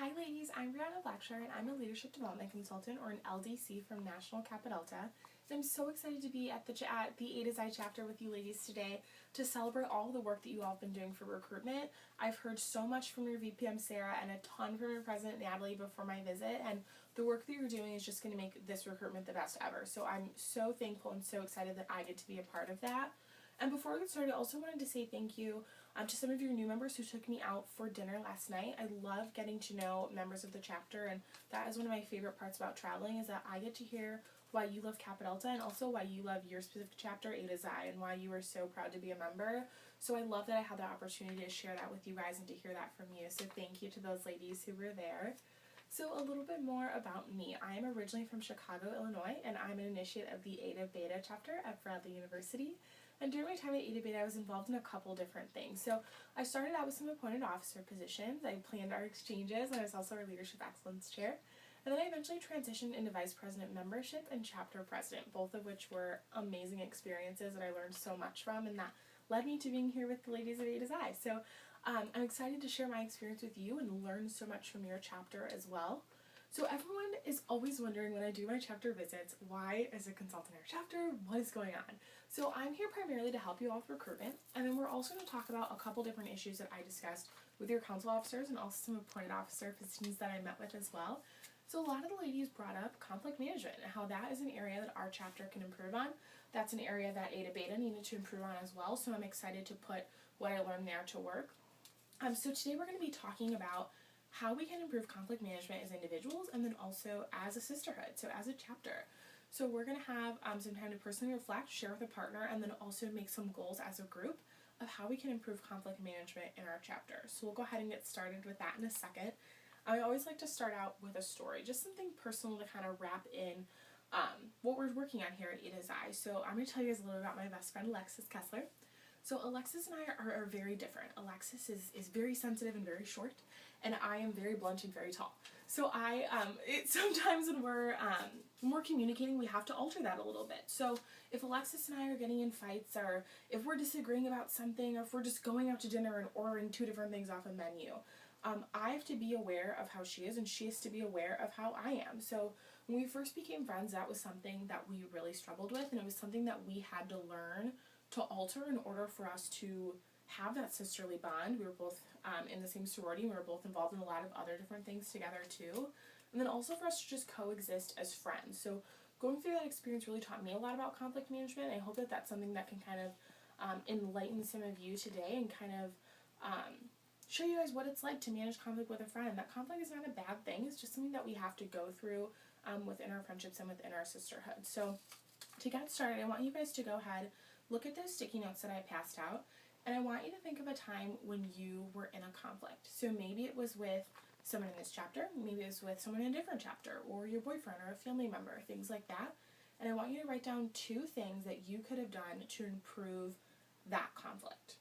Hi ladies, I'm Brianna Blackshear and I'm a Leadership Development Consultant or an LDC from National Kappa Delta. And I'm so excited to be at the A to Z chapter with you ladies today to celebrate all the work that you all have been doing for recruitment. I've heard so much from your VPM Sarah and a ton from your President Natalie before my visit, and the work that you're doing is just going to make this recruitment the best ever. So I'm so thankful and so excited that I get to be a part of that. And before we get started, I also wanted to say thank you to some of your new members who took me out for dinner last night. I love getting to know members of the chapter, and that is one of my favorite parts about traveling, is that I get to hear why you love Kappa Delta and also why you love your specific chapter, A to Z, and why you are so proud to be a member. So I love that I had the opportunity to share that with you guys and to hear that from you. So thank you to those ladies who were there. So a little bit more about me. I am originally from Chicago, Illinois, and I'm an initiate of the Eta Beta chapter at Bradley University. And during my time at Eta Beta, I was involved in a couple different things. So I started out with some appointed officer positions. I planned our exchanges, and I was also our Leadership Excellence Chair. And then I eventually transitioned into Vice President Membership and Chapter President, both of which were amazing experiences that I learned so much from, and that led me to being here with the ladies at A to Z. So I'm excited to share my experience with you and learn so much from your chapter as well. So everyone is always wondering when I do my chapter visits, why is a consultant in our chapter? What is going on? So I'm here primarily to help you all with recruitment, and then we're also going to talk about a couple different issues that I discussed with your council officers and also some appointed officer positions that I met with as well. So a lot of the ladies brought up conflict management and how that is an area that our chapter can improve on. That's an area that Eta Beta needed to improve on as well, so I'm excited to put what I learned there to work. So today we're going to be talking about how we can improve conflict management as individuals and then also as a sisterhood, so as a chapter. So we're going to have some time to personally reflect, share with a partner, and then also make some goals as a group of how we can improve conflict management in our chapter. So we'll go ahead and get started with that in a second. I always like to start out with a story, just something personal to kind of wrap in what we're working on here at A to Z. So I'm going to tell you guys a little about my best friend, Alexis Kessler. So Alexis and I are very different. Alexis is very sensitive and very short, and I am very blunt and very tall. So sometimes when we're communicating, we have to alter that a little bit. So if Alexis and I are getting in fights, or if we're disagreeing about something, or if we're just going out to dinner and ordering two different things off a menu, I have to be aware of how she is, and she has to be aware of how I am. So when we first became friends, that was something that we really struggled with, and it was something that we had to learn to alter in order for us to have that sisterly bond. We were both in the same sorority. We were both involved in a lot of other different things together too. And then also for us to just coexist as friends. So going through that experience really taught me a lot about conflict management. I hope that that's something that can kind of enlighten some of you today and kind of show you guys what it's like to manage conflict with a friend. That conflict is not a bad thing. It's just something that we have to go through within our friendships and within our sisterhood. So to get started, I want you guys to go ahead, look at those sticky notes that I passed out, and I want you to think of a time when you were in a conflict. So maybe it was with someone in this chapter, maybe it was with someone in a different chapter, or your boyfriend or a family member, things like that. And I want you to write down 2 things that you could have done to improve that conflict.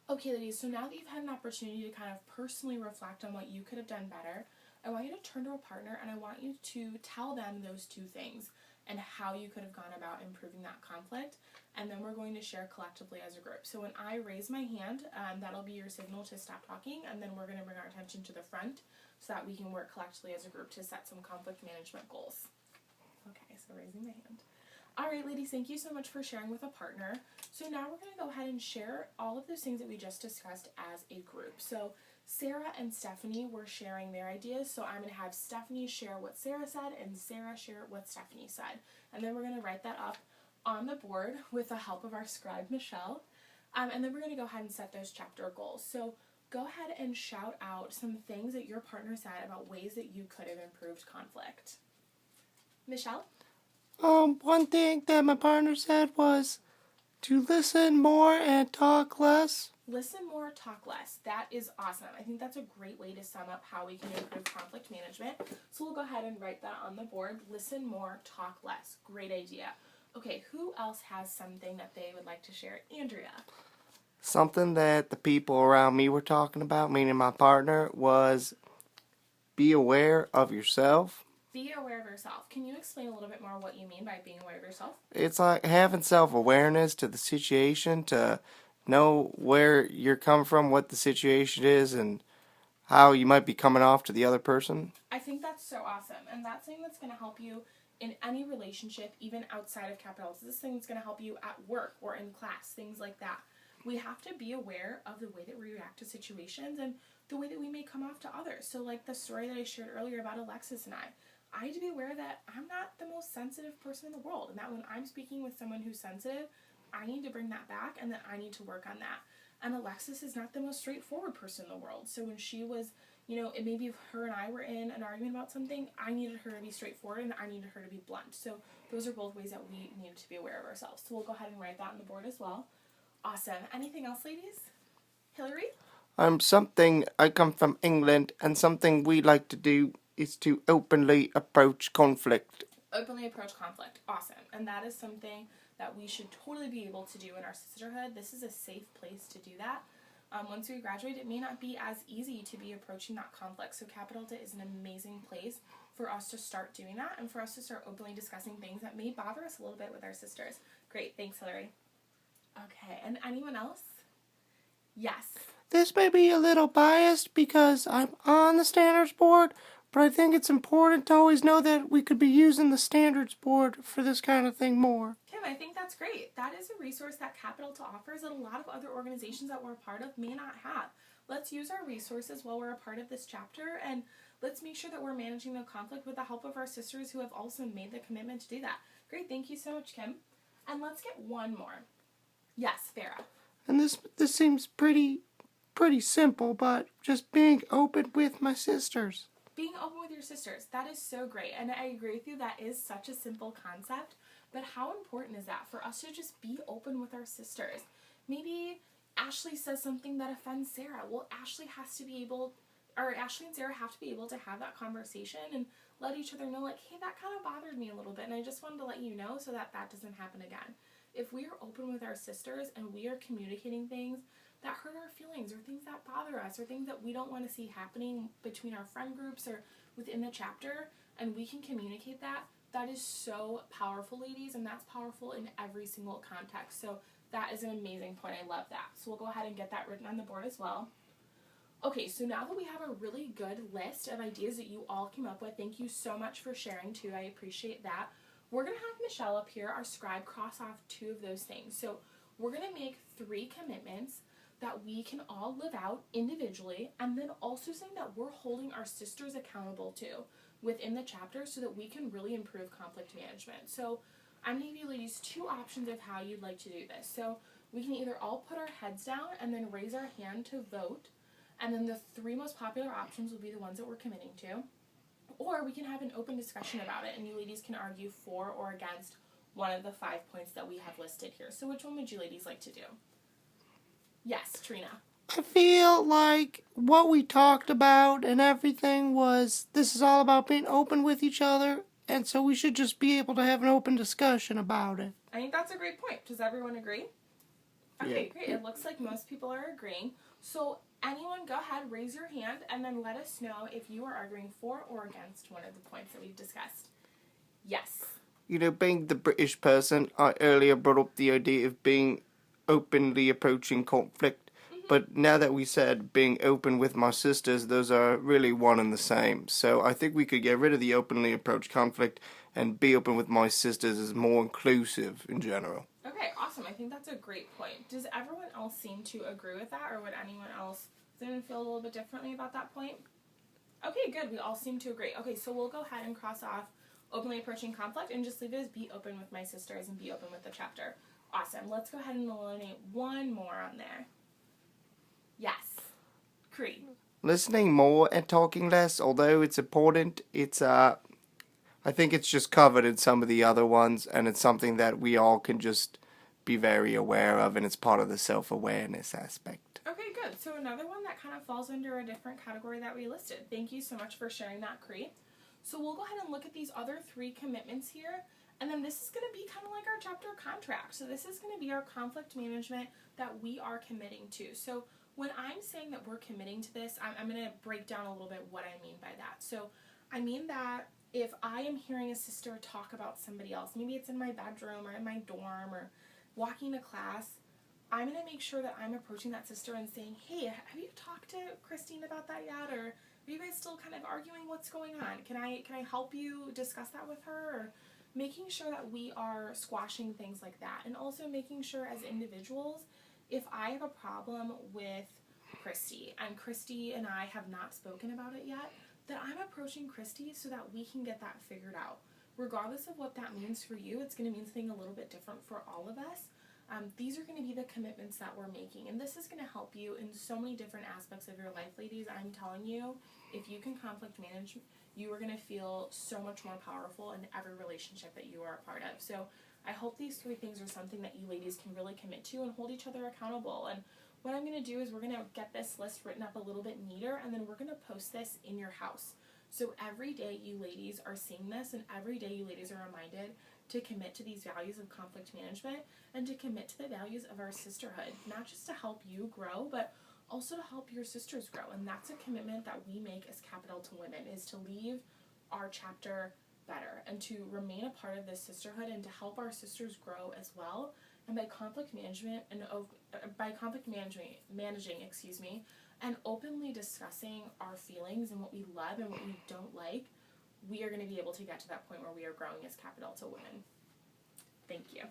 Okay, ladies, so now that you've had an opportunity to kind of personally reflect on what you could have done better, I want you to turn to a partner and I want you to tell them those 2 things and how you could have gone about improving that conflict, and then we're going to share collectively as a group. So when I raise my hand, that'll be your signal to stop talking, and then we're going to bring our attention to the front so that we can work collectively as a group to set some conflict management goals. Okay, so raising my hand. Alright ladies, thank you so much for sharing with a partner. So now we're going to go ahead and share all of those things that we just discussed as a group. So Sarah and Stephanie were sharing their ideas, so I'm going to have Stephanie share what Sarah said and Sarah share what Stephanie said. And then we're going to write that up on the board with the help of our scribe, Michelle. And then we're going to go ahead and set those chapter goals. So go ahead and shout out some things that your partner said about ways that you could have improved conflict. Michelle? One thing that my partner said was to listen more and talk less. Listen more, talk less. That is awesome. I think that's a great way to sum up how we can improve conflict management. So we'll go ahead and write that on the board. Listen more, talk less. Great idea. Okay, who else has something that they would like to share? Andrea. Something that the people around me were talking about, meaning my partner, was be aware of yourself. Be aware of yourself. Can you explain a little bit more what you mean by being aware of yourself? It's like having self-awareness to the situation, to know where you're coming from, what the situation is, and how you might be coming off to the other person. I think that's so awesome. And that's something that's going to help you in any relationship, even outside of capitals. This thing that's going to help you at work or in class, things like that. We have to be aware of the way that we react to situations and the way that we may come off to others. So like the story that I shared earlier about Alexis and I need to be aware that I'm not the most sensitive person in the world, and that when I'm speaking with someone who's sensitive, I need to bring that back and that I need to work on that. And Alexis is not the most straightforward person in the world. So when she was, it maybe if her and I were in an argument about something, I needed her to be straightforward and I needed her to be blunt. So those are both ways that we needed to be aware of ourselves. So we'll go ahead and write that on the board as well. Awesome. Anything else, ladies? Hillary? I come from England, and something we like to do is to openly approach conflict. Openly approach conflict. Awesome. And that is something that we should totally be able to do in our sisterhood. This is a safe place to do that. Once we graduate, it may not be as easy to be approaching that conflict. So Kappa Delta is an amazing place for us to start doing that and for us to start openly discussing things that may bother us a little bit with our sisters. Great. Thanks, Hillary. Okay. And anyone else? Yes. This may be a little biased because I'm on the standards board, but I think it's important to always know that we could be using the standards board for this kind of thing more. Kim, I think that's great. That is a resource that Kappa Delta offers that a lot of other organizations that we're a part of may not have. Let's use our resources while we're a part of this chapter, and let's make sure that we're managing the conflict with the help of our sisters who have also made the commitment to do that. Great, thank you so much, Kim. And let's get one more. Yes, Farah. And this seems pretty simple, but just being open with my sisters. Being open with your sisters, that is so great. And I agree with you, that is such a simple concept. But how important is that for us to just be open with our sisters? Maybe Ashley says something that offends Sarah. Well, Ashley and Sarah have to be able to have that conversation and let each other know, like, hey, that kind of bothered me a little bit, and I just wanted to let you know so that that doesn't happen again. If we are open with our sisters and we are communicating things that hurt our feelings or things that bother us or things that we don't want to see happening between our friend groups or within the chapter, and we can communicate that, that is so powerful, ladies, and that's powerful in every single context. So that is an amazing point. I love that. So we'll go ahead and get that written on the board as well. Okay, so now that we have a really good list of ideas that you all came up with, thank you so much for sharing too. I appreciate that. We're going to have Michelle up here, our scribe, cross off 2 of those things. So we're going to make 3 commitments that we can all live out individually, and then also saying that we're holding our sisters accountable to within the chapter so that we can really improve conflict management. So I'm going to give you ladies 2 options of how you'd like to do this. So we can either all put our heads down and then raise our hand to vote, and then the 3 most popular options will be the ones that we're committing to. Or we can have an open discussion about it, and you ladies can argue for or against one of the 5 points that we have listed here. So which one would you ladies like to do? Yes, Trina. I feel like what we talked about and everything was, this is all about being open with each other, and so we should just be able to have an open discussion about it. I think that's a great point. Does everyone agree? Okay, Yeah. great. It looks like most people are agreeing. So anyone, go ahead, raise your hand, and then let us know if you are arguing for or against one of the points that we've discussed. Yes. Being the British person, I earlier brought up the idea of being openly approaching conflict. But now that we said being open with my sisters, those are really one and the same. So I think we could get rid of the openly approach conflict and be open with my sisters as more inclusive in general. Okay, awesome. I think that's a great point. Does everyone else seem to agree with that, or would anyone else feel a little bit differently about that point? Okay, good. We all seem to agree. Okay, so we'll go ahead and cross off openly approaching conflict and just leave it as be open with my sisters and be open with the chapter. Awesome. Let's go ahead and eliminate one more on there. Yes. Cree. Listening more and talking less, although it's important, I think it's just covered in some of the other ones, and it's something that we all can just be very aware of, and it's part of the self-awareness aspect. Okay, good. So another one that kind of falls under a different category that we listed. Thank you so much for sharing that, Cree. So we'll go ahead and look at these other 3 commitments here, and then this is going to be kind of like our chapter contract. So this is going to be our conflict management that we are committing to. So when I'm saying that we're committing to this, I'm going to break down a little bit what I mean by that. So I mean that if I am hearing a sister talk about somebody else, maybe it's in my bedroom or in my dorm or walking to class, I'm going to make sure that I'm approaching that sister and saying, hey, have you talked to Christine about that yet? Or are you guys still kind of arguing what's going on? Can I help you discuss that with her? Or making sure that we are squashing things like that. And also making sure as individuals, if I have a problem with Christy and Christy and I have not spoken about it yet, that I'm approaching Christy so that we can get that figured out. Regardless of what that means for you, it's going to mean something a little bit different for all of us. These are going to be the commitments that we're making, and this is going to help you in so many different aspects of your life, ladies. I'm telling you, if you can conflict manage, you are going to feel so much more powerful in every relationship that you are a part of. So I hope these 3 things are something that you ladies can really commit to and hold each other accountable. And what I'm going to do is we're going to get this list written up a little bit neater, and then we're going to post this in your house. So every day you ladies are seeing this, and every day you ladies are reminded to commit to these values of conflict management and to commit to the values of our sisterhood, not just to help you grow, but also to help your sisters grow. And that's a commitment that we make as Capital to Women, is to leave our chapter better and to remain a part of this sisterhood and to help our sisters grow as well. And by conflict management and managing, and openly discussing our feelings and what we love and what we don't like, we are going to be able to get to that point where we are growing as Capital to Women. Thank you.